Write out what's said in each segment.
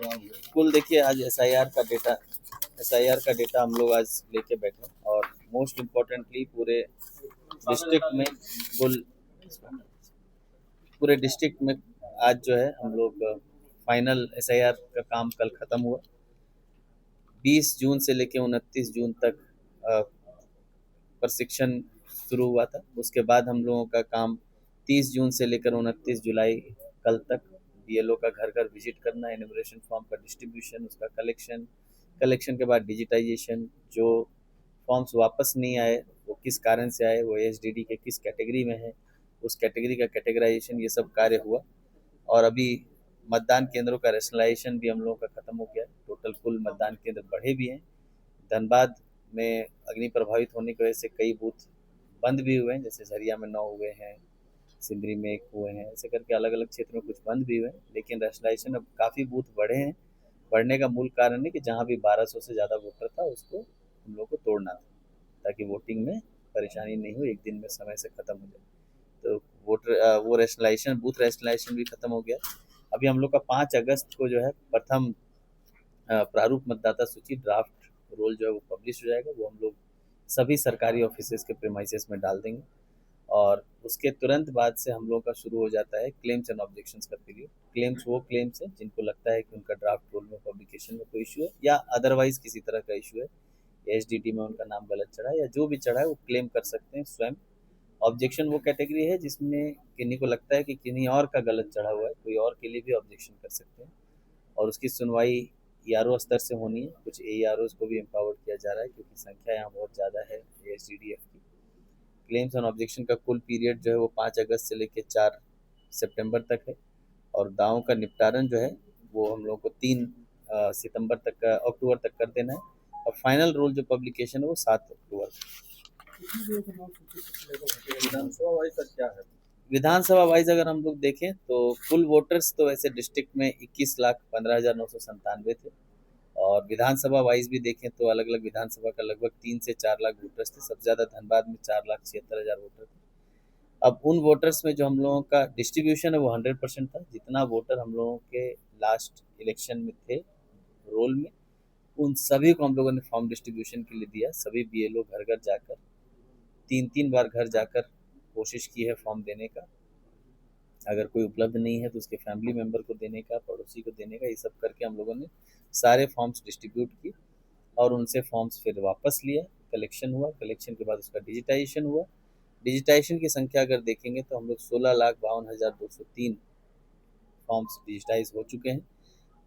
कुल देखिए आज एसआईआर का डेटा हम लोग आज लेके बैठे और मोस्ट इम्पोर्टेंटली कुल पूरे डिस्ट्रिक्ट में आज जो है हम लोग फाइनल एसआईआर का काम कल खत्म हुआ। 20 जून से लेकर 29 जून तक प्रशिक्षण शुरू हुआ था। उसके बाद हम लोगों का काम 30 जून से लेकर 29 जुलाई कल तक बीएलओ का घर घर विजिट करना, एनुमरेशन फॉर्म का डिस्ट्रीब्यूशन, उसका कलेक्शन के बाद डिजिटाइजेशन, जो फॉर्म्स वापस नहीं आए वो किस कारण से आए, वो एसडीडी के किस कैटेगरी में है, उस कैटेगरी का कैटेगराइजेशन, ये सब कार्य हुआ। और अभी मतदान केंद्रों का रेशनलाइजेशन भी हम लोगों का खत्म हो गया। टोटल कुल मतदान केंद्र बढ़े भी हैं। धनबाद में अग्नि प्रभावित होने की वजह से कई बूथ बंद भी हुए हैं, जैसे झरिया में 9 हुए हैं, सिंदरी में 1 हुए हैं, ऐसे करके अलग अलग क्षेत्रों में कुछ बंद भी हुए हैं। लेकिन रेशनलाइजेशन अब काफ़ी बूथ बढ़े हैं। बढ़ने का मूल कारण है कि जहाँ भी 1200 से ज़्यादा वोटर था उसको हम लोग को तोड़ना था, ताकि वोटिंग में परेशानी नहीं हो, एक दिन में समय से ख़त्म हो जाए। तो वो रेशनलाइजेशन, बूथ रेशनलाइजेशन भी खत्म हो गया। अभी हम लोग का 5 अगस्त को जो है प्रथम प्रारूप मतदाता सूची ड्राफ्ट रोल जो है वो पब्लिश हो जाएगा। वो हम लोग सभी सरकारी ऑफिसेज के प्रेमाइसेस में डाल देंगे और उसके तुरंत बाद से हम लोग का शुरू हो जाता है क्लेम्स एंड ऑब्जेक्शंस का पीरियड। क्लेम्स है जिनको लगता है कि उनका ड्राफ्ट रोल में पब्लिकेशन में कोई इशू है या अदरवाइज किसी तरह का इशू है, एसडीटी में उनका नाम गलत चढ़ा है या जो भी चढ़ा है, वो क्लेम कर सकते हैं स्वयं। ऑब्जेक्शन वो कैटेगरी है जिसमें किन्हीं को लगता है कि किन्हीं और का गलत चढ़ा हुआ है, कोई और के लिए भी ऑब्जेक्शन कर सकते हैं और उसकी सुनवाई ईआरओ स्तर से होनी है। कुछ एआरओ को भी एम्पावर्ड किया जा रहा है क्योंकि संख्या यहाँ बहुत ज़्यादा है एसडीडीएफ की। क्लेम्स ऑन ऑब्जेक्शन का कुल पीरियड जो है वो 5 अगस्त से लेकर 4 सितंबर तक है और दावों का निपटारण जो है वो हम लोग को 3 अक्टूबर तक कर देना है और फाइनल रूल जो पब्लिकेशन है वो 7 अक्टूबर। विधानसभा वाइज सर क्या है? विधानसभा वाइज अगर हम लोग देखें तो कुल वोटर्स तो वैसे डिस्ट्रिक्ट में 21,15,997 थे और विधानसभा वाइज भी देखें तो अलग अलग विधानसभा का लगभग 3 से 4 लाख वोटर्स थे। सबसे ज़्यादा धनबाद में 4,76,000 वोटर थे। अब उन वोटर्स में जो हम लोगों का डिस्ट्रीब्यूशन है वो 100% था। जितना वोटर हम लोगों के लास्ट इलेक्शन में थे रोल में, उन सभी को हम लोगों ने फॉर्म डिस्ट्रीब्यूशन के लिए दिया। सभी बीएलओ घर घर जाकर 3-3 बार घर जाकर कोशिश की है फॉर्म देने का। अगर कोई उपलब्ध नहीं है तो उसके फैमिली मेम्बर को देने का, पड़ोसी को देने का, ये सब करके हम लोगों ने सारे फॉर्म्स डिस्ट्रीब्यूट किए और उनसे फॉर्म्स फिर वापस लिया। कलेक्शन हुआ, कलेक्शन के बाद उसका डिजिटाइजेशन हुआ। डिजिटाइजेशन की संख्या अगर देखेंगे तो हम लोग 16,52,203 फॉर्म्स डिजिटाइज हो चुके हैं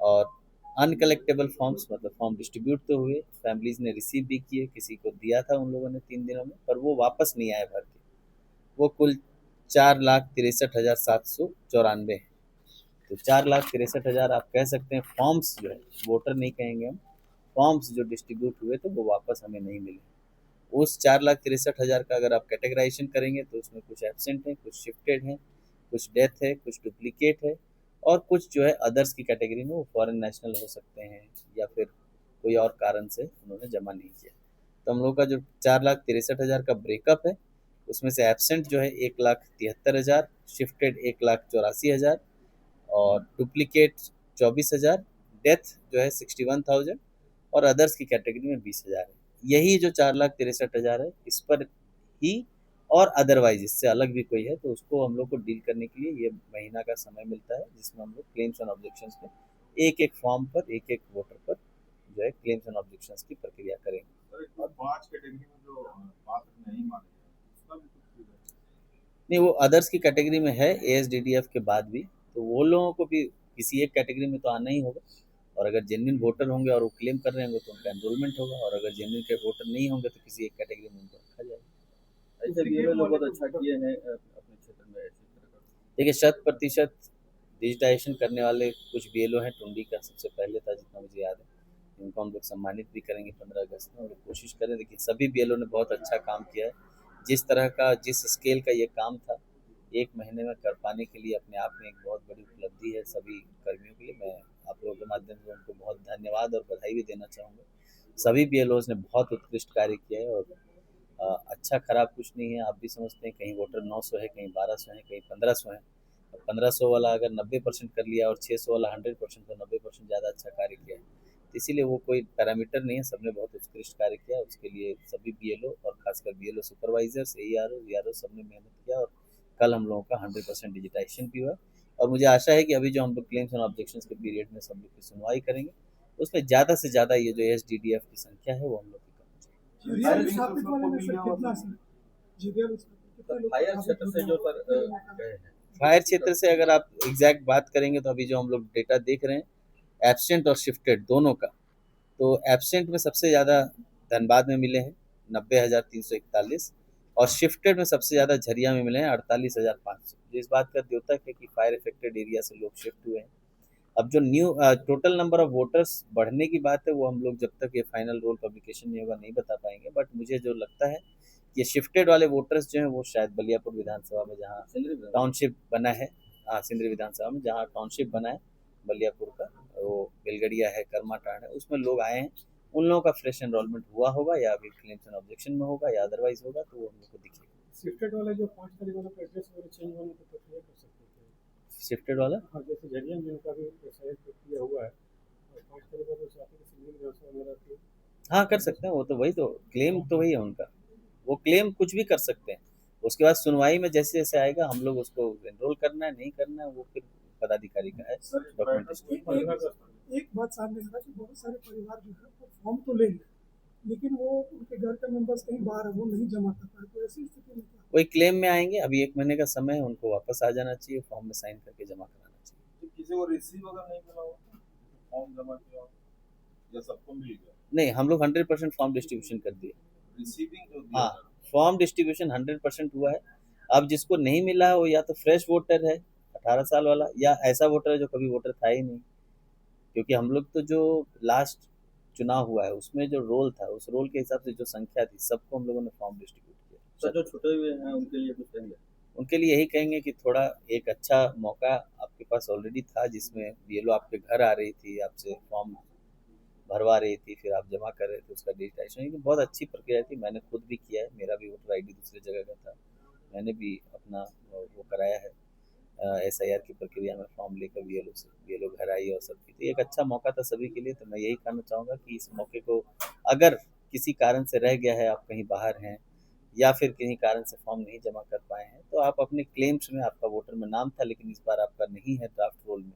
और अनकलेक्टेबल फॉर्म्स मतलब फॉर्म डिस्ट्रीब्यूट तो हुए, फैमिलीज ने रिसीव भी किए, किसी को दिया था उन लोगों ने 3 दिनों में, पर वो वापस नहीं आए भर के। वो कुल 4,63,794 है। तो 4,63,000 आप कह सकते हैं फॉर्म्स जो है, वोटर नहीं कहेंगे हम, फॉर्म्स जो डिस्ट्रीब्यूट हुए तो वो वापस हमें नहीं मिले। उस 4,63,000 का अगर आप कैटेगराइजेशन करेंगे तो उसमें कुछ एब्सेंट हैं, कुछ शिफ्टेड हैं, कुछ डेथ है, कुछ डुप्लीकेट है और कुछ जो है अदर्स की कैटेगरी में, वो फॉरेन नेशनल हो सकते हैं या फिर कोई और कारण से उन्होंने जमा नहीं किया। तो हम लोग का जो 4,63,000 का ब्रेकअप है उसमें से एब्सेंट जो है 1,73,000, शिफ्टेड 1,84,000 और डुप्लीकेट 24,000, डेथ जो है 61,000 और अदर्स की कैटेगरी में 20,000 है। यही जो 4,63,000 है इस पर ही और अदरवाइज इससे अलग भी कोई है तो उसको हम लोग को डील करने के लिए ये महीना का समय मिलता है, जिसमें हम लोग क्लेम्स एंड ऑब्जेक्शंस पे एक एक फॉर्म पर, एक एक वोटर पर जो है क्लेम्स एंड ऑब्जेक्शंस की प्रक्रिया करेंगे। और 5 कैटेगरी में जो पात्र नहीं माने नहीं, वो अदर्स की कैटेगरी में है एएसडीडीएफ के बाद भी, तो वो लोगों को भी किसी एक कैटेगरी में तो आना ही होगा और अगर जेन्युइन वोटर होंगे और वो क्लेम कर रहे होंगे तो उनका एनरोलमेंट होगा और अगर जेन्युइन के वोटर नहीं होंगे तो किसी एक कैटेगरी में उनको रखा जाएगा। ऐसे भी लोग बहुत अच्छा किए हैं अपने क्षेत्र में। ऐसी तरह का देखिए 100% डिजिटाइजेशन करने वाले कुछ बीएलओ हैं। टुंडी का सबसे पहले था जितना मुझे याद है, इनको हम लोग सम्मानित भी करेंगे 15 अगस्त में। हम लोग कोशिश करें, देखिए सभी बीएलओ ने बहुत अच्छा काम किया है। जिस तरह का, जिस स्केल का ये काम था, 1 महीने में कर पाने के लिए अपने आप में एक बहुत बड़ी उपलब्धि है सभी कर्मियों के लिए। मैं आप लोगों के माध्यम से उनको बहुत धन्यवाद और बधाई भी देना चाहूँगा। सभी बीएलओज ने बहुत उत्कृष्ट कार्य किया है और अच्छा खराब कुछ नहीं है। आप भी समझते हैं कहीं वोटर 900 है, कहीं 1200 है, कहीं 1500 है, 1500 वाला अगर 90% कर लिया और 600 वाला 100%, तो 90% ज़्यादा अच्छा कार्य किया है। तो इसीलिए वो कोई पैरामीटर नहीं है, सबने बहुत उत्कृष्ट कार्य किया। उसके लिए सभी बीएलओ और खासकर बीएलओ सुपरवाइजर्स, एईआरओ, वीआरओ सबने मेहनत किया, और कल हम लोगों का 100% डिजिटाइजेशन भी हुआ। और मुझे आशा है कि अभी जो हम लोग क्लेम्स एंड ऑब्जेक्शंस के पीरियड में सब लोग की सुनवाई करेंगे, उसमें ज़्यादा से ज़्यादा ये जो एसडीडीएफ की संख्या है वो हम लोग की कम हो जाए। फायर क्षेत्र से जो सर गए हैं, फायर क्षेत्र से अगर आप एग्जैक्ट बात करेंगे, तो अभी जो हम लोग डेटा देख रहे हैं एब्सेंट और शिफ्टेड दोनों का, तो एब्सेंट में सबसे ज़्यादा धनबाद में मिले हैं 90,341, और शिफ्टेड में सबसे ज़्यादा झरिया में मिले हैं 48,500, जो इस बात का द्योतक है कि फायर इफेक्टेड एरिया से लोग शिफ्ट हुए हैं। अब जो new total number of voters बढ़ने की बात है, वो हम लोग जब तक ये फाइनल रोल पब्लिकेशन नहीं होगा नहीं बता पाएंगे, बट मुझे जो लगता है ये शिफ्टेड वाले वोटर्स जो हैं वो शायद बलियापुर विधानसभा में, जहाँ टाउनशिप बना है, हाँ सिंदरी विधानसभा में जहाँ टाउनशिप बना है बलियापुर का, वो बेलगड़िया है, कर्माटांड है, उसमें लोग आए हैं। उन लोगों का फ्रेश एनरोलमेंट हुआ होगा, या अभी क्लेम्स एंड ऑब्जेक्शन में होगा, या अदरवाइज होगा, तो वो हम लोग को दिखेगा। शिफ्टेड वाले जो 5 तारीख वाला एड्रेस वगैरह चेंज होने की प्रक्रिया कर सकते थे। शिफ्टेड वाला, हाँ, जैसे झरिया में जिनका भी एसआईआर प्रक्रिया हुआ है, और 5 तारीख को जो चाहते हैं सिंगल विधानसभा में रहते हैं, हाँ कर सकते हैं, वो तो वही तो क्लेम तो वही है उनका, वो क्लेम कुछ भी कर सकते हैं। उसके बाद सुनवाई में जैसे जैसे आएगा हम लोग उसको एनरोल करना है नहीं करना है वो फिर पदाधिकारी का है डॉक्यूमेंटेशन। एक बात सामने आ रहा है कि बहुत सारे परिवार जो है वो फॉर्म तो ले लें, लेकिन वो उनके घर के मेंबर्स कहीं बाहर है, वो नहीं जमा कर पाए, तो ऐसी स्थिति में क्या? वही क्लेम में आएंगे, अभी 1 महीने का समय है, उनको वापस आ जाना चाहिए, फॉर्म में साइन करके जमा कराना चाहिए। तो किसी को रिसीव अगर नहीं मिला हो, फॉर्म जमा किया हो, या सबको मिल गया? नहीं, हम लोग 100% फॉर्म डिस्ट्रीब्यूशन कर दिए। रिसीविंग जो दिया हाँ, था, फॉर्म डिस्ट्रीब्यूशन 100% हुआ है। अब जिसको नहीं मिला है वो या तो फ्रेश वोटर है 18 साल वाला, या ऐसा वोटर है जो कभी वोटर था ही नहीं, क्योंकि हम लोग तो जो लास्ट चुनाव हुआ है उसमें जो रोल था, उस रोल के हिसाब से जो संख्या थी सबको हम लोगों ने फॉर्म डिस्ट्रीब्यूट किया। तो जो छुटे हुए हैं उनके लिए कुछ कहेंगे? उनके लिए यही कहेंगे कि थोड़ा एक अच्छा मौका आपके पास ऑलरेडी था, जिसमें बीएलओ आपके घर आ रही थी, आपसे फॉर्म भरवा रही थी, फिर आप जमा कर रहे थे उसका डिजिटाइजेशन, ये बहुत अच्छी प्रक्रिया थी। मैंने खुद भी किया है, मेरा भी वोटर आईडी दूसरी जगह का था, मैंने भी अपना वो कराया है एसआईआर की प्रक्रिया में फॉर्म लेकर बीएलओ से, बीएलओ घर आई और सब की, तो एक अच्छा मौका था सभी के लिए। तो मैं यही कहना चाहूँगा कि इस मौके को, अगर किसी कारण से रह गया है, आप कहीं बाहर हैं या फिर किन्हीं कारण से फॉर्म नहीं जमा कर पाए हैं, तो आप अपने क्लेम्स में, आपका वोटर में नाम था लेकिन इस बार आपका नहीं है ड्राफ्ट रोल में,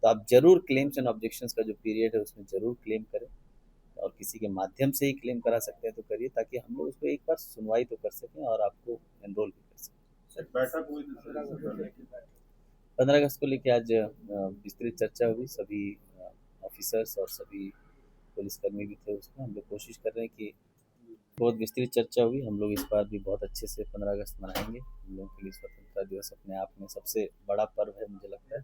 तो आप जरूर क्लेम्स एंड ऑब्जेक्शंस का जो पीरियड है उसमें जरूर क्लेम करें, और किसी के माध्यम से ही क्लेम करा सकते हैं तो करिए, ताकि हम लोग उसको एक बार सुनवाई तो कर सकें और आपको एनरोल भी कर सकें। सर बैठक हुई थी सर इससे पहले की? 15 अगस्त को लेकर आज विस्तृत चर्चा हुई, सभी ऑफिसर्स और सभी पुलिसकर्मी भी थे उसमें। हम लोग कोशिश कर रहे हैं कि बहुत विस्तृत चर्चा हुई, हम लोग इस बार भी बहुत अच्छे से 15 अगस्त मनाएंगे। हम लोगों के लिए स्वतंत्रता दिवस अपने आप में सबसे बड़ा पर्व है मुझे लगता है।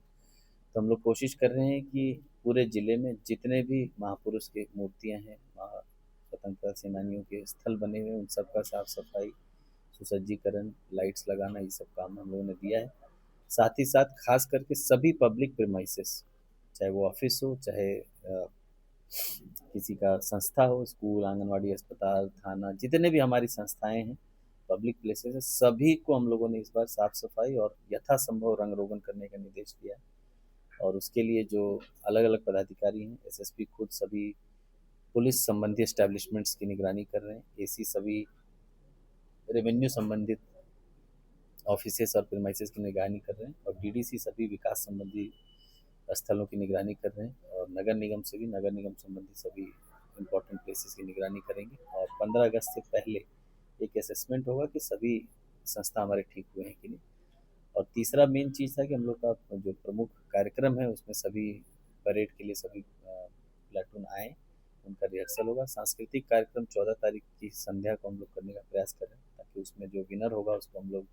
तो हम लोग कोशिश कर रहे हैं कि पूरे ज़िले में जितने भी महापुरुष की मूर्तियां हैं, स्वतंत्रता सेनानियों के स्थल बने हुए हैं, उन सब का साफ सफाई, सुसज्जीकरण, लाइट्स लगाना, ये सब काम हम लोगों ने दिया है। साथ ही साथ खास करके सभी पब्लिक प्रीमाइसेस, चाहे वो ऑफिस हो, चाहे किसी का संस्था हो, स्कूल, आंगनवाड़ी, अस्पताल, थाना, जितने भी हमारी संस्थाएं हैं, पब्लिक प्लेसेस है, सभी को हम लोगों ने इस बार साफ सफाई और यथासंभव रंग रोगन करने का निर्देश दिया है। और उसके लिए जो अलग अलग पदाधिकारी हैं, एसएसपी खुद सभी पुलिस संबंधी एस्टेब्लिशमेंट्स की निगरानी कर रहे हैं, एसी सभी रेवेन्यू संबंधित ऑफिसेस और प्रीमाइसेस की निगरानी कर रहे हैं, और डीडीसी सभी विकास संबंधी स्थलों की निगरानी कर रहे हैं, और नगर निगम से भी नगर निगम संबंधी सभी इम्पोर्टेंट प्लेसेस की निगरानी करेंगे। और 15 अगस्त से पहले एक असेसमेंट होगा कि सभी संस्था हमारे ठीक हुए हैं कि नहीं। और तीसरा मेन चीज़ था कि हम लोग का जो प्रमुख कार्यक्रम है उसमें सभी परेड के लिए सभी प्लाटून आए, उनका रिहर्सल होगा। सांस्कृतिक कार्यक्रम 14 तारीख की संध्या को हम लोग करने का प्रयास कर रहे हैं, ताकि उसमें जो विनर होगा उसको हम लोग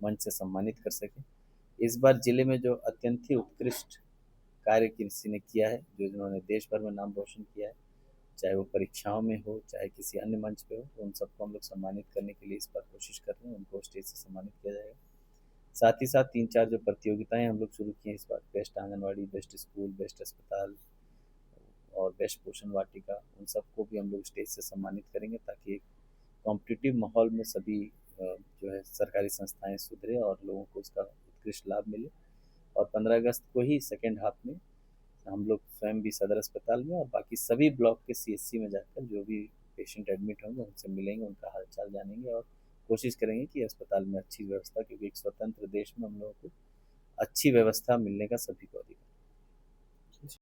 मंच से सम्मानित कर सकें। इस बार जिले में जो अत्यंत ही उत्कृष्ट कार्य किसी ने किया है, जो जिन्होंने देश भर में नाम रोशन किया है, चाहे वो परीक्षाओं में हो, चाहे किसी अन्य मंच पे हो, तो उन सबको हम लोग सम्मानित करने के लिए इस बार कोशिश कर रहे हैं, उनको स्टेज से सम्मानित किया जाएगा। साथ ही साथ 3-4 जो प्रतियोगिताएं हम लोग शुरू की हैं इस बार, best anganwadi, best school, best अस्पताल और बेस्ट पोषण वाटिका, उन सबको भी हम लोग स्टेज से सम्मानित करेंगे, ताकि एक कॉम्पिटिटिव माहौल में सभी जो है सरकारी संस्थाएं सुधरे और लोगों को उसका उत्कृष्ट लाभ मिले। और 15 अगस्त को ही सेकेंड हाफ में हम लोग स्वयं भी सदर अस्पताल में और बाकी सभी ब्लॉक के सीएचसी में जाकर जो भी पेशेंट एडमिट होंगे उनसे मिलेंगे, उनका हालचाल जानेंगे और कोशिश करेंगे कि अस्पताल में अच्छी व्यवस्था, क्योंकि एक स्वतंत्र देश में हम लोगों को अच्छी व्यवस्था मिलने का सभी को अधिकार